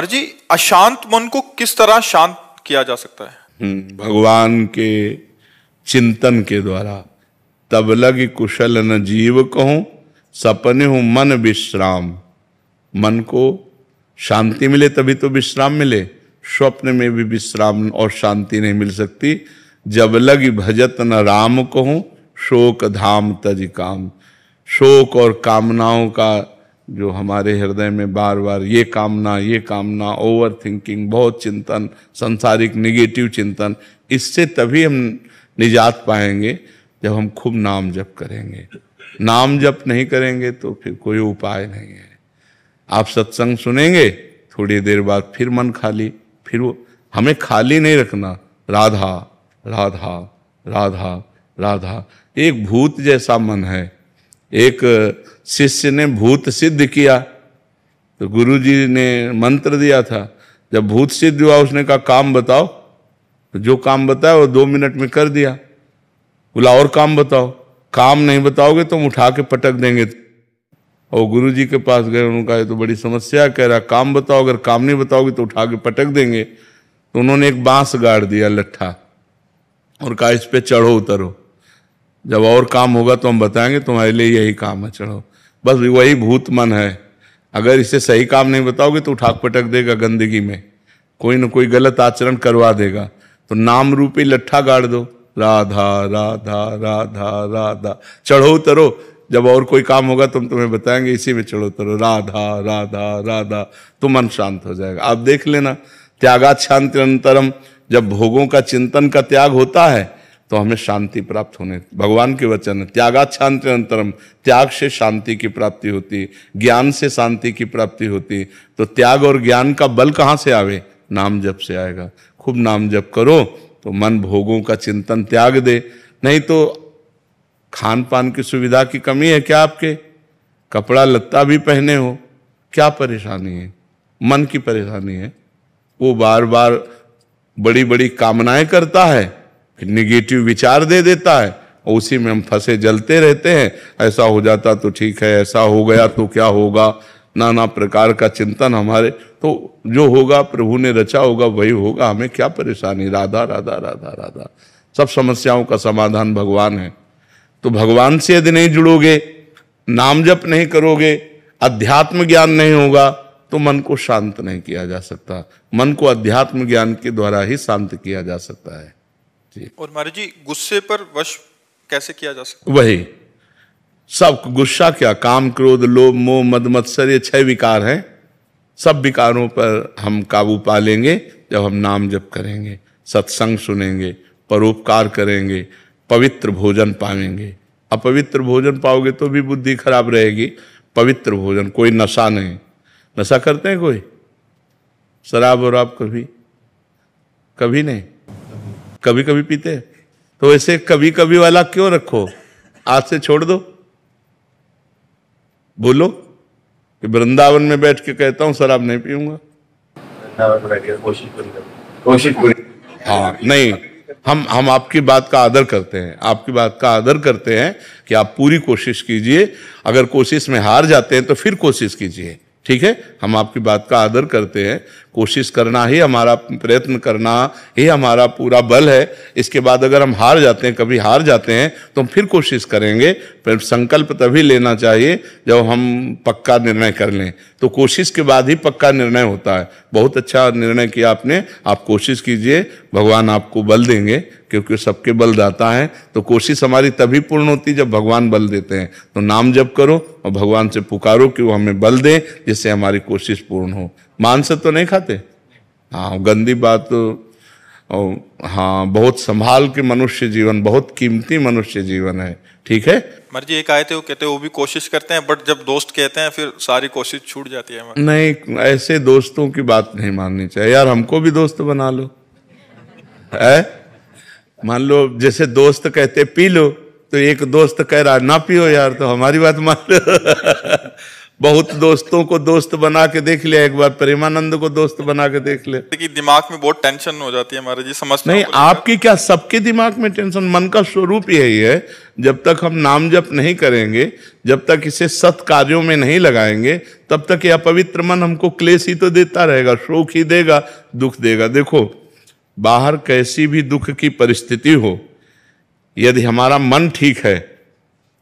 जी अशांत मन को किस तरह शांत किया जा सकता है? भगवान के चिंतन के द्वारा। तब लगी कुशल न जीव कहूं, सपने हूं मन विश्राम। मन को शांति मिले तभी तो विश्राम मिले। स्वप्न में भी विश्राम और शांति नहीं मिल सकती। जब लगी भजत न राम कहूं, शोक धाम तज काम। शोक और कामनाओं का जो हमारे हृदय में बार बार ये कामना, ओवर थिंकिंग, बहुत चिंतन, संसारिक निगेटिव चिंतन, इससे तभी हम निजात पाएंगे जब हम खूब नाम जप करेंगे। नाम जप नहीं करेंगे तो फिर कोई उपाय नहीं है। आप सत्संग सुनेंगे, थोड़ी देर बाद फिर मन खाली, फिर वो हमें खाली नहीं रखना। राधा राधा राधा राधा, एक भूत जैसा मन है। एक शिष्य ने भूत सिद्ध किया तो गुरुजी ने मंत्र दिया था। जब भूत सिद्ध हुआ उसने कहा काम बताओ, तो जो काम बताया वो 2 मिनट में कर दिया। बोला और काम बताओ, काम नहीं बताओगे तो हम उठा के पटक देंगे। और गुरुजी के पास गए, उन्होंने कहा ये तो बड़ी समस्या, कह रहा काम बताओ, अगर काम नहीं बताओगे तो उठा के पटक देंगे। तो उन्होंने एक बांस गाड़ दिया लट्ठा और कहा इस पे चढ़ो उतरो, जब और काम होगा तो हम बताएंगे, तुम्हारे लिए यही काम है, चढ़ो। बस वही भूत मन है। अगर इसे सही काम नहीं बताओगे तो उठा पटक देगा गंदगी में, कोई न कोई गलत आचरण करवा देगा। तो नाम रूपी लट्ठा गाड़ दो, राधा राधा राधा राधा, चढ़ो उतरो, जब और कोई काम होगा तो हम तुम्हें बताएंगे, इसी में चढ़ो उतरो, राधा राधा राधा, तो मन शांत हो जाएगा। आप देख लेना, त्यागात शांति अनंतरम, जब भोगों का चिंतन का त्याग होता है तो हमें शांति प्राप्त होने, भगवान के वचन है, त्यागात शांति अनंतरम, त्याग से शांति की प्राप्ति होती, ज्ञान से शांति की प्राप्ति होती। तो त्याग और ज्ञान का बल कहाँ से आवे? नाम जप से आएगा। खूब नाम जप करो तो मन भोगों का चिंतन त्याग दे। नहीं तो खान पान की सुविधा की कमी है क्या आपके? कपड़ा लत्ता भी पहने हो, क्या परेशानी है? मन की परेशानी है। वो बार बार बड़ी बड़ी कामनाएं करता है, फिर निगेटिव विचार दे देता है और उसी में हम फंसे जलते रहते हैं। ऐसा हो जाता तो ठीक है, ऐसा हो गया तो क्या होगा, नाना प्रकार का चिंतन हमारे। तो जो होगा प्रभु ने रचा होगा वही होगा, हमें क्या परेशानी? राधा राधा राधा राधा, सब समस्याओं का समाधान भगवान है। तो भगवान से यदि नहीं जुड़ोगे, नाम जप नहीं करोगे, अध्यात्म ज्ञान नहीं होगा तो मन को शांत नहीं किया जा सकता। मन को अध्यात्म ज्ञान के द्वारा ही शांत किया जा सकता है। और महाराज जी गुस्से पर वश कैसे किया जा सकता? वही सब गुस्सा क्या, काम क्रोध लोभ मोह मद मत्सर, ये 6 विकार हैं। सब विकारों पर हम काबू पा लेंगे जब हम नाम जप करेंगे, सत्संग सुनेंगे, परोपकार करेंगे, पवित्र भोजन पाएंगे। अपवित्र भोजन पाओगे तो भी बुद्धि खराब रहेगी। पवित्र भोजन, कोई नशा नहीं। नशा करते हैं कोई? शराब और आप कभी नहीं, कभी कभी पीते। तो ऐसे कभी कभी वाला क्यों रखो? आज से छोड़ दो। बोलो कि वृंदावन में बैठ के कहता हूं शराब नहीं पीऊंगा। हाँ नहीं, हम आपकी बात का आदर करते हैं, आपकी बात का आदर करते हैं कि आप पूरी कोशिश कीजिए। अगर कोशिश में हार जाते हैं तो फिर कोशिश कीजिए, ठीक है? हम आपकी बात का आदर करते हैं। कोशिश करना ही हमारा, प्रयत्न करना ही हमारा पूरा बल है। इसके बाद अगर हम हार जाते हैं, कभी हार जाते हैं, तो हम फिर कोशिश करेंगे। फिर संकल्प तभी लेना चाहिए जब हम पक्का निर्णय कर लें। तो कोशिश के बाद ही पक्का निर्णय होता है। बहुत अच्छा निर्णय किया आपने, आप कोशिश कीजिए, भगवान आपको बल देंगे, क्योंकि सबके बल दाता है। तो कोशिश हमारी तभी पूर्ण होती जब भगवान बल देते हैं। तो नाम जप करो और भगवान से पुकारो कि वो हमें बल दें, जिससे हमारी कोशिश पूर्ण हो। मांस तो नहीं खाते? हाँ, गंदी बात। हाँ, बहुत संभाल के मनुष्य जीवन, बहुत कीमती मनुष्य जीवन है, ठीक है? मर जी एक आए थे, वो कहते वो भी कोशिश करते हैं, बट जब दोस्त कहते हैं फिर सारी कोशिश छूट जाती है। नहीं, ऐसे दोस्तों की बात नहीं माननी चाहिए यार। हमको भी दोस्त बना लो, है? मान लो जैसे दोस्त कहते पी लो, तो एक दोस्त कह रहा ना पियो यार, तो हमारी बात मान लो। बहुत दोस्तों को दोस्त बना के देख लिया, एक बार प्रेमानंद को दोस्त बना के देख ले। कि दिमाग में बहुत टेंशन हो जाती है महाराज जी, समस्या नहीं, आपकी क्या, सबके दिमाग में टेंशन। मन का स्वरूप यही है, जब तक हम नाम जप नहीं करेंगे, जब तक इसे सत कार्यों में नहीं लगाएंगे, तब तक ये अपवित्र मन हमको क्लेश ही तो देता रहेगा, शोक ही देगा, दुख देगा। देखो, बाहर कैसी भी दुख की परिस्थिति हो, यदि हमारा मन ठीक है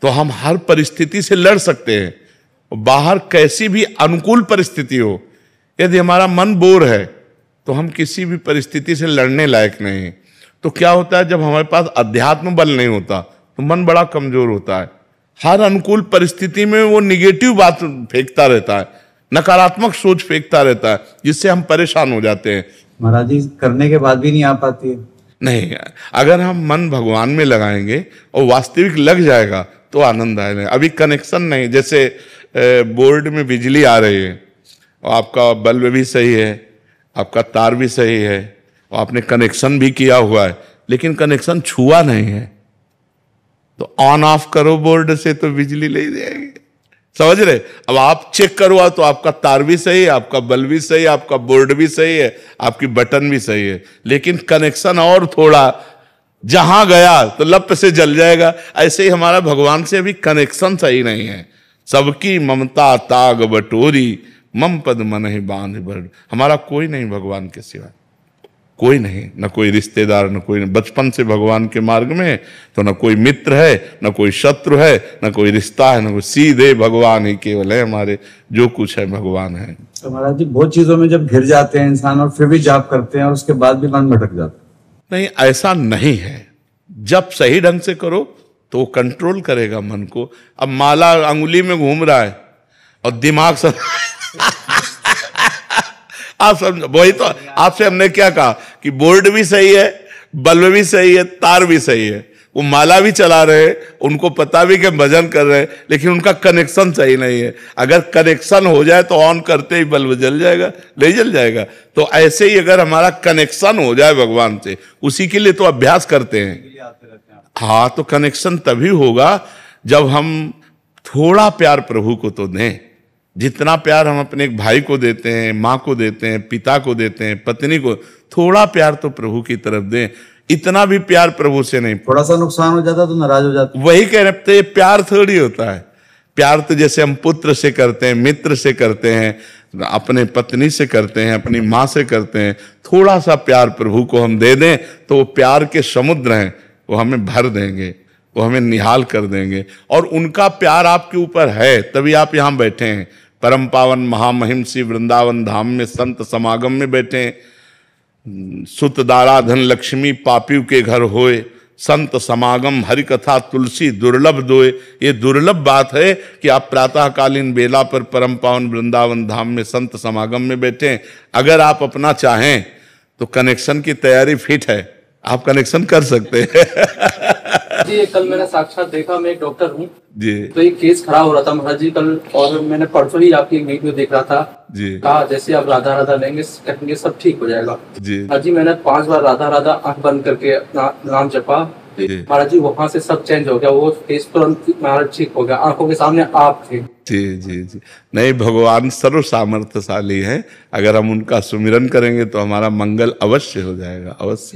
तो हम हर परिस्थिति से लड़ सकते हैं। बाहर कैसी भी अनुकूल परिस्थिति हो, यदि हमारा मन बोर है तो हम किसी भी परिस्थिति से लड़ने लायक नहीं। तो क्या होता है, जब हमारे पास अध्यात्म बल नहीं होता तो मन बड़ा कमजोर होता है। हर अनुकूल परिस्थिति में वो निगेटिव बात फेंकता रहता है, नकारात्मक सोच फेंकता रहता है, जिससे हम परेशान हो जाते हैं। महाराज जी, करने के बाद भी नहीं आ पाती है। नहीं, अगर हम मन भगवान में लगाएंगे और वास्तविक लग जाएगा तो आनंद आएगा। अभी कनेक्शन नहीं, जैसे बोर्ड में बिजली आ रही है और आपका बल्ब भी सही है, आपका तार भी सही है और आपने कनेक्शन भी किया हुआ है, लेकिन कनेक्शन छुआ नहीं है, तो ऑन ऑफ करो बोर्ड से तो बिजली ले जाएगी। समझ रहे? अब आप चेक करवा तो आपका तार भी सही है, आपका बल्ब भी सही है, आपका बोर्ड भी सही है, आपकी बटन भी सही है, लेकिन कनेक्शन और थोड़ा जहां गया तो लप से जल जाएगा। ऐसे ही हमारा भगवान से अभी कनेक्शन सही नहीं है। सबकी ममता ताग बटोरी, मम पद मन ही बांध बड़। हमारा कोई नहीं भगवान के सिवा, कोई नहीं, न कोई रिश्तेदार, न कोई, बचपन से भगवान के मार्ग में तो न कोई मित्र है, न कोई शत्रु है, न कोई रिश्ता है, न कोई, सीधे भगवान ही केवल है हमारे, जो कुछ है भगवान है। तो महाराज जी, बहुत चीजों में जब घिर जाते हैं इंसान और फिर भी जाप करते हैं और उसके बाद भी मन भटक जाता है। नहीं, ऐसा नहीं है। जब सही ढंग से करो तो वो कंट्रोल करेगा मन को। अब माला अंगुली में घूम रहा है और दिमाग सब आप समझो, वही तो आपसे हमने क्या कहा कि बोर्ड भी सही है, बल्ब भी सही है, तार भी सही है, वो माला भी चला रहे हैं, उनको पता भी कि भजन कर रहे हैं, लेकिन उनका कनेक्शन सही नहीं है। अगर कनेक्शन हो जाए तो ऑन करते ही बल्ब जल जाएगा, नहीं जल जाएगा। तो ऐसे ही अगर हमारा कनेक्शन हो जाए भगवान से, उसी के लिए तो अभ्यास करते हैं। हाँ, तो कनेक्शन तभी होगा जब हम थोड़ा प्यार प्रभु को तो दें। जितना प्यार हम अपने एक भाई को देते हैं, माँ को देते हैं, पिता को देते हैं, पत्नी को, थोड़ा प्यार तो प्रभु की तरफ दें। इतना भी प्यार प्रभु से नहीं। थोड़ा सा नुकसान हो जाता तो नाराज हो जाते। वही कह रहे थे, प्यार थोड़ी होता है। प्यार तो जैसे हम पुत्र से करते हैं, मित्र से करते हैं, अपने पत्नी से करते हैं, अपनी माँ से करते हैं। थोड़ा सा प्यार प्रभु को हम दे दें तो वो प्यार के समुद्र हैं, वो हमें भर देंगे, वो हमें निहाल कर देंगे। और उनका प्यार आपके ऊपर है, तभी आप यहाँ बैठे हैं। परम पावन महामहिम श्री वृंदावन धाम में संत समागम में बैठे हैं। सुत दारा धन लक्ष्मी पापियों के घर होए, संत समागम हरि कथा तुलसी दुर्लभ दोए। ये दुर्लभ बात है कि आप प्रातःकालीन बेला पर परम पावन वृंदावन धाम में संत समागम में बैठे हैं। अगर आप अपना चाहें तो कनेक्शन की तैयारी फिट है, आप कनेक्शन कर सकते हैं। जी, कल मैंने साक्षात देखा, मैं एक डॉक्टर हूँ जी। तो एक केस खड़ा हो रहा था महाराज जी कल, और मैंने परसों ही आपकी एक वीडियो देख रहा था जी। कहा जैसे आप राधा राधा लेंगे कहेंगे सब ठीक हो जाएगा। जी महाराज जी, मैंने 5 बार राधा राधा आंख बंद करके अपना नाम जपा, महाराज जी वहां से सब चेंज हो गया, वो केस तुरंत महाराज ठीक हो गया, आंखों के सामने आप थे। जी जी जी। नहीं, भगवान सर्व सामर्थ्यशाली है। अगर हम उनका सुमिरन करेंगे तो हमारा मंगल अवश्य हो जाएगा, अवश्य।